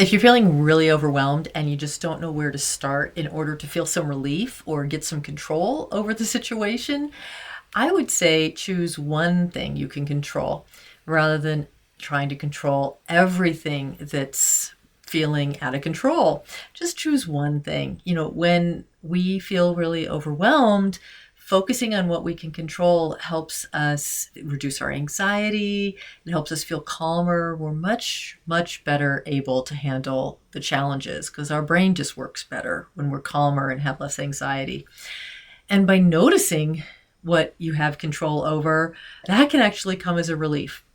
If you're feeling really overwhelmed and you just don't know where to start in order to feel some relief or get some control over the situation, I would say choose one thing you can control rather than trying to control everything that's feeling out of control. Just choose one thing. When we feel really overwhelmed, focusing on what we can control helps us reduce our anxiety. It helps us feel calmer. We're much, much better able to handle the challenges because our brain just works better when we're calmer and have less anxiety. And by noticing what you have control over, that can actually come as a relief.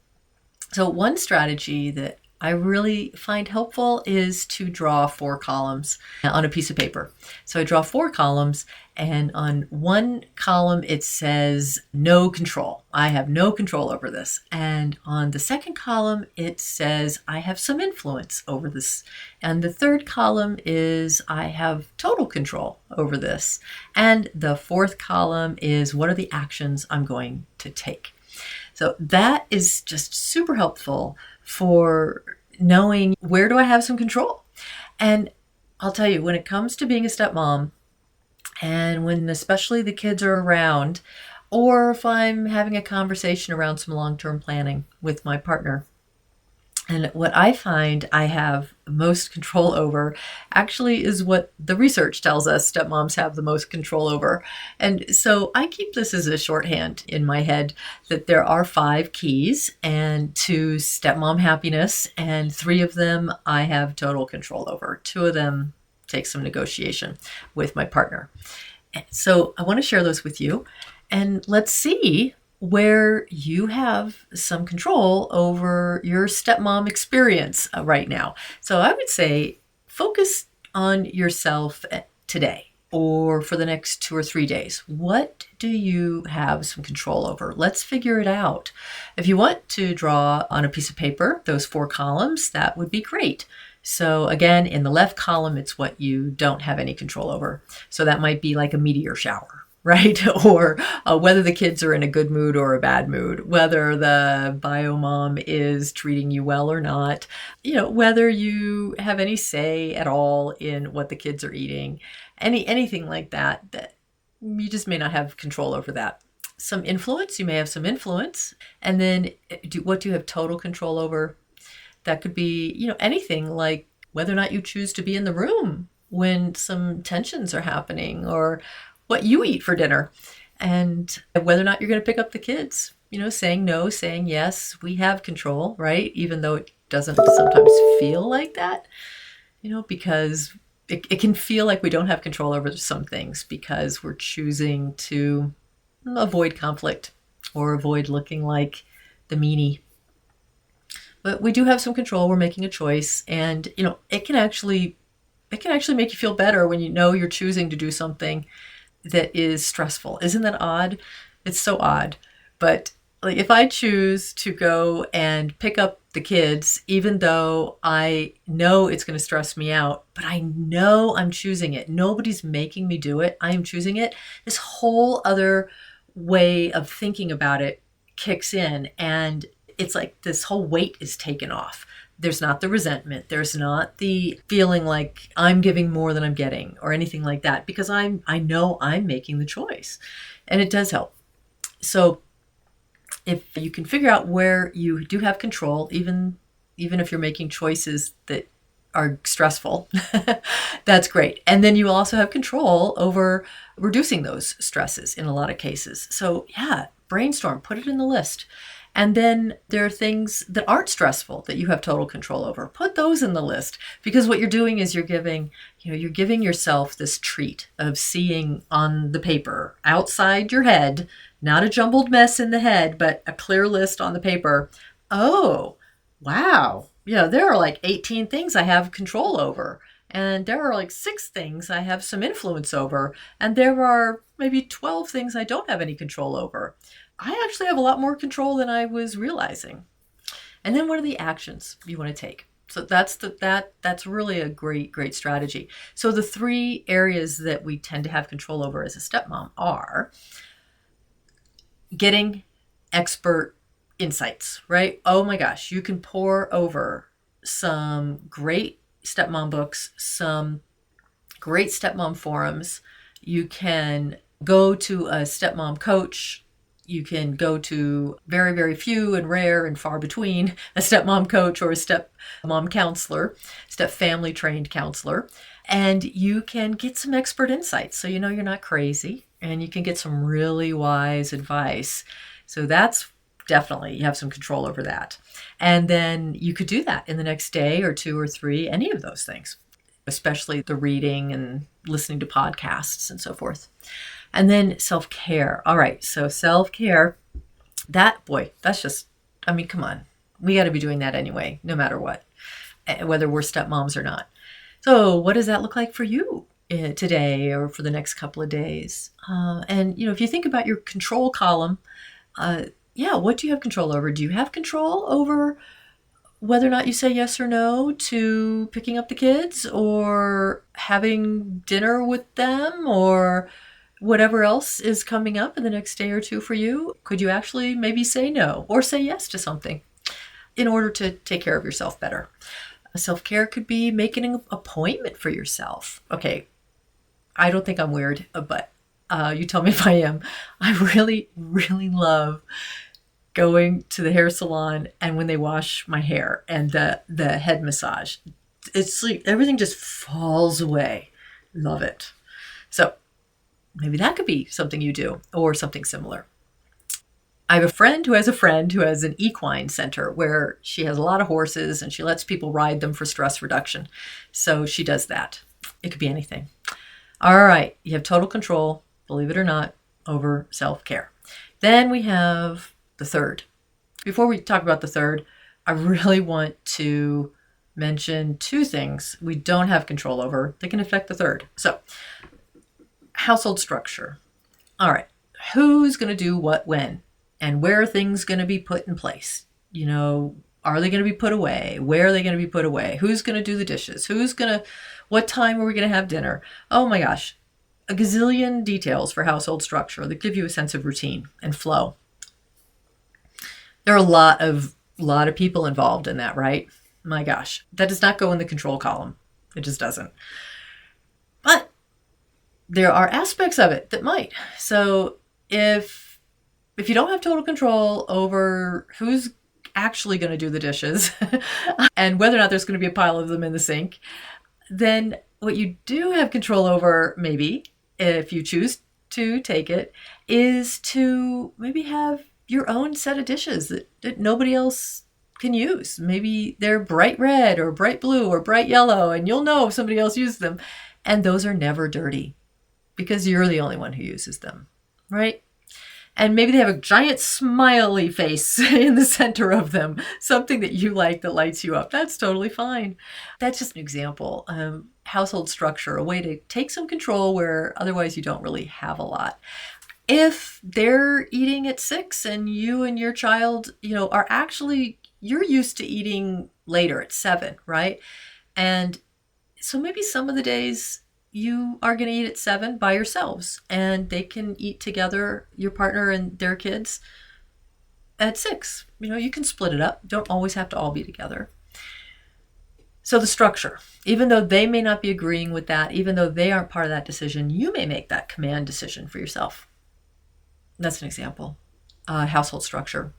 So one strategy that I really find helpful is to draw 4 columns on a piece of paper. So I draw 4 columns, and on one column it says no control. I have no control over this. And on the second column it says I have some influence over this. And the third column is I have total control over this. And the fourth column is what are the actions I'm going to take. So that is just super helpful for knowing where do I have some control. And I'll tell you, when it comes to being a stepmom, and when especially the kids are around, or if I'm having a conversation around some long-term planning with my partner, and what I find I have most control over actually is what the research tells us stepmoms have the most control over. And so I keep this as a shorthand in my head that there are 5 keys and to stepmom happiness, and 3 of them I have total control over. 2 of them take some negotiation with my partner. So I want to share those with you, and let's see where you have some control over your stepmom experience right now. So I would say focus on yourself today or for the next 2 or 3 days. What do you have some control over? Let's figure it out. If you want to draw on a piece of paper those 4 columns, that would be great. So again, in the left column, it's what you don't have any control over. So that might be like a meteor shower, right? Or whether the kids are in a good mood or a bad mood, whether the bio mom is treating you well or not, whether you have any say at all in what the kids are eating, anything like that, that you just may not have control over that. Some influence, you may have some influence. And then what do you have total control over? That could be, anything like whether or not you choose to be in the room when some tensions are happening, or what you eat for dinner, and whether or not you're going to pick up the kids, saying no, saying yes. We have control, right? Even though it doesn't sometimes feel like that, because it can feel like we don't have control over some things because we're choosing to avoid conflict or avoid looking like the meanie. But we do have some control. We're making a choice, and it can actually make you feel better when you're choosing to do something that is stressful. Isn't that odd? It's so odd. But like if I choose to go and pick up the kids, even though I know it's going to stress me out, but I know I'm choosing it. Nobody's making me do it. I am choosing it. This whole other way of thinking about it kicks in, and it's like this whole weight is taken off. There's not the resentment. There's not the feeling like I'm giving more than I'm getting or anything like that, because I know I'm making the choice, and it does help. So if you can figure out where you do have control, even if you're making choices that are stressful, that's great. And then you also have control over reducing those stresses in a lot of cases. So yeah, brainstorm, put it in the list. And then there are things that aren't stressful that you have total control over. Put those in the list, because what you're doing is you're giving yourself this treat of seeing on the paper outside your head, not a jumbled mess in the head, but a clear list on the paper. Oh, wow. There are like 18 things I have control over. And there are like 6 things I have some influence over. And there are maybe 12 things I don't have any control over. I actually have a lot more control than I was realizing. And then what are the actions you want to take? So that's really a great strategy. So the 3 areas that we tend to have control over as a stepmom are getting expert insights, right? Oh my gosh, you can pore over some great stepmom books, some great stepmom forums. You can go to a Stepmom Coach. You can go to very, very few and rare and far between a stepmom coach or a stepmom counselor, stepfamily trained counselor, and you can get some expert insights so you know you're not crazy, and you can get some really wise advice. So that's definitely, you have some control over that. And then you could do that in the next day or two or three, any of those things, especially the reading and listening to podcasts and so forth. And then self-care. All right, so self-care, that's just, I mean, come on. We got to be doing that anyway, no matter what, whether we're stepmoms or not. So what does that look like for you today or for the next couple of days? And, if you think about your control column, what do you have control over? Do you have control over whether or not you say yes or no to picking up the kids or having dinner with them or whatever else is coming up in the next day or two for you? Could you actually maybe say no or say yes to something in order to take care of yourself better? Self-care could be making an appointment for yourself. Okay, I don't think I'm weird, but you tell me if I am. I really, really love going to the hair salon and when they wash my hair and the head massage. It's like everything just falls away. Love it. So maybe that could be something you do or something similar. I have a friend who has an equine center where she has a lot of horses and she lets people ride them for stress reduction. So she does that. It could be anything. All right. You have total control, believe it or not, over self-care. Then we have the third. Before we talk about the third, I really want to mention two things we don't have control over that can affect the third. So, household structure. All right. Who's going to do what when? And where are things going to be put in place? Are they going to be put away? Where are they going to be put away? Who's going to do the dishes? What time are we going to have dinner? Oh my gosh. A gazillion details for household structure that give you a sense of routine and flow. There are a lot of people involved in that, right? My gosh, that does not go in the control column. It just doesn't. But there are aspects of it that might. So if you don't have total control over who's actually going to do the dishes and whether or not there's going to be a pile of them in the sink, then what you do have control over, maybe, if you choose to take it, is to maybe have your own set of dishes that nobody else can use. Maybe they're bright red or bright blue or bright yellow, and you'll know if somebody else used them. And those are never dirty because you're the only one who uses them, right? And maybe they have a giant smiley face in the center of them, something that you like that lights you up. That's totally fine. That's just an example. Household structure, a way to take some control where otherwise you don't really have a lot. If they're eating at 6 and you and your child, are actually, you're used to eating later at 7, right? And so maybe some of the days you are going to eat at 7 by yourselves and they can eat together, your partner and their kids, at 6. You can split it up. Don't always have to all be together. So the structure, even though they may not be agreeing with that, even though they aren't part of that decision, you may make that command decision for yourself. That's an example. Household structure.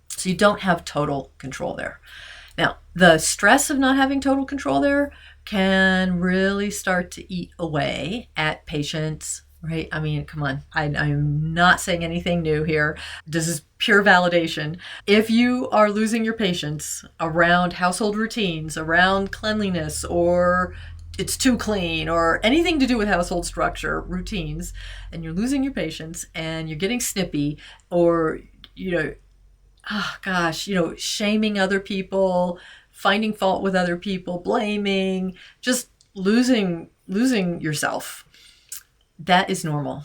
So you don't have total control there. Now, the stress of not having total control there can really start to eat away at patience, right? I mean, come on. I'm not saying anything new here. This is pure validation. If you are losing your patience around household routines, around cleanliness, or it's too clean, or anything to do with household structure, routines, and you're losing your patience and you're getting snippy, or, shaming other people, finding fault with other people, blaming, just losing yourself. That is normal.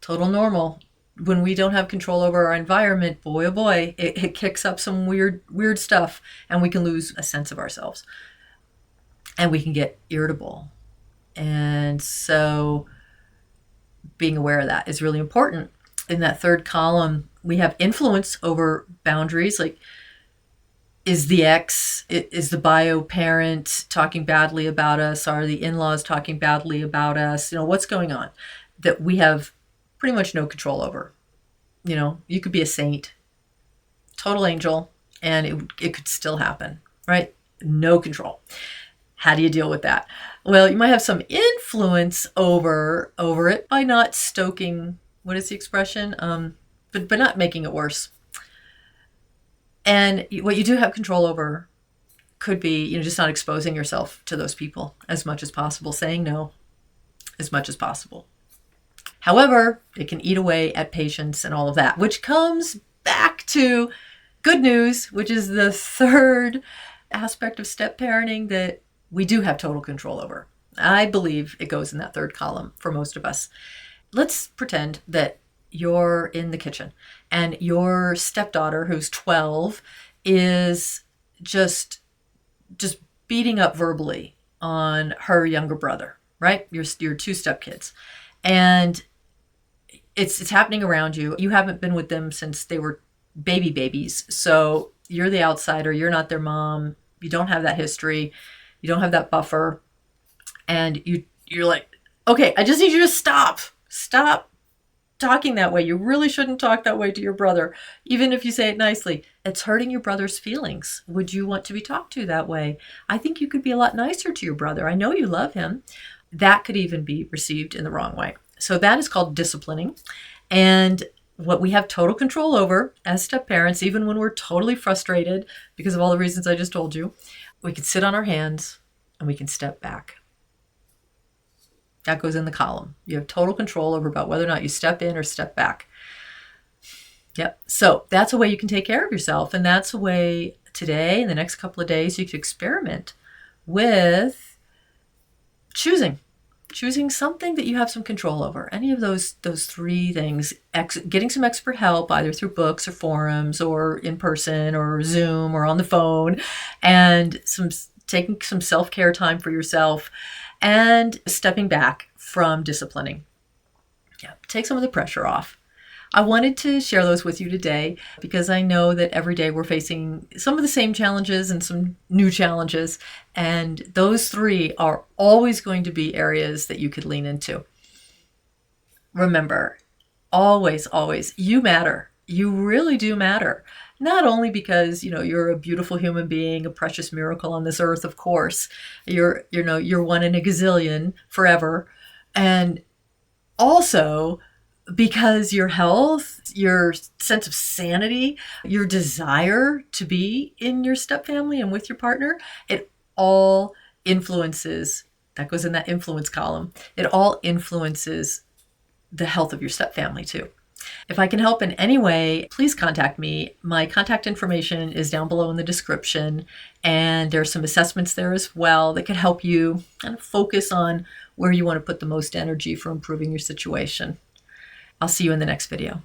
Total normal. When we don't have control over our environment, boy, oh boy, it kicks up some weird stuff and we can lose a sense of ourselves. And we can get irritable. And so being aware of that is really important. In that third column, we have influence over boundaries. Like, Is the ex, is the bio parent talking badly about us? Are the in-laws talking badly about us? What's going on that we have pretty much no control over? You could be a saint, total angel, and it could still happen, right? No control. How do you deal with that? Well, you might have some influence over it by not stoking, what is the expression? But not making it worse. And what you do have control over could be, just not exposing yourself to those people as much as possible, saying no as much as possible. However, it can eat away at patience and all of that, which comes back to good news, which is the third aspect of step parenting that we do have total control over. I believe it goes in that third column for most of us. Let's pretend that you're in the kitchen and your stepdaughter, who's 12, is just beating up verbally on her younger brother, right? Your two stepkids. And it's happening around you. You haven't been with them since they were babies. So you're the outsider. You're not their mom. You don't have that history. You don't have that buffer. And you're like, okay, I just need you to stop talking that way. You really shouldn't talk that way to your brother, even if you say it nicely. It's hurting your brother's feelings. Would you want to be talked to that way? I think you could be a lot nicer to your brother. I know you love him. That could even be received in the wrong way. So that is called disciplining. And what we have total control over as step parents, even when we're totally frustrated because of all the reasons I just told you, we can sit on our hands and we can step back. That goes in the column. You have total control over about whether or not you step in or step back. Yep. So that's a way you can take care of yourself. And that's a way today, in the next couple of days, you could experiment with choosing something that you have some control over. Any of those three things, getting some expert help, either through books or forums or in person or Zoom or on the phone, and taking some self-care time for yourself, and stepping back from disciplining. Yeah, take some of the pressure off. I wanted to share those with you today because I know that every day we're facing some of the same challenges and some new challenges, and those three are always going to be areas that you could lean into. Remember, always, you matter. You really do matter. Not only because, you're a beautiful human being, a precious miracle on this earth, of course. You're one in a gazillion forever. And also because your health, your sense of sanity, your desire to be in your stepfamily and with your partner, it all influences, that goes in that influence column, it all influences the health of your stepfamily too. If I can help in any way, please contact me. My contact information is down below in the description, and there's some assessments there as well that could help you kind of focus on where you want to put the most energy for improving your situation. I'll see you in the next video.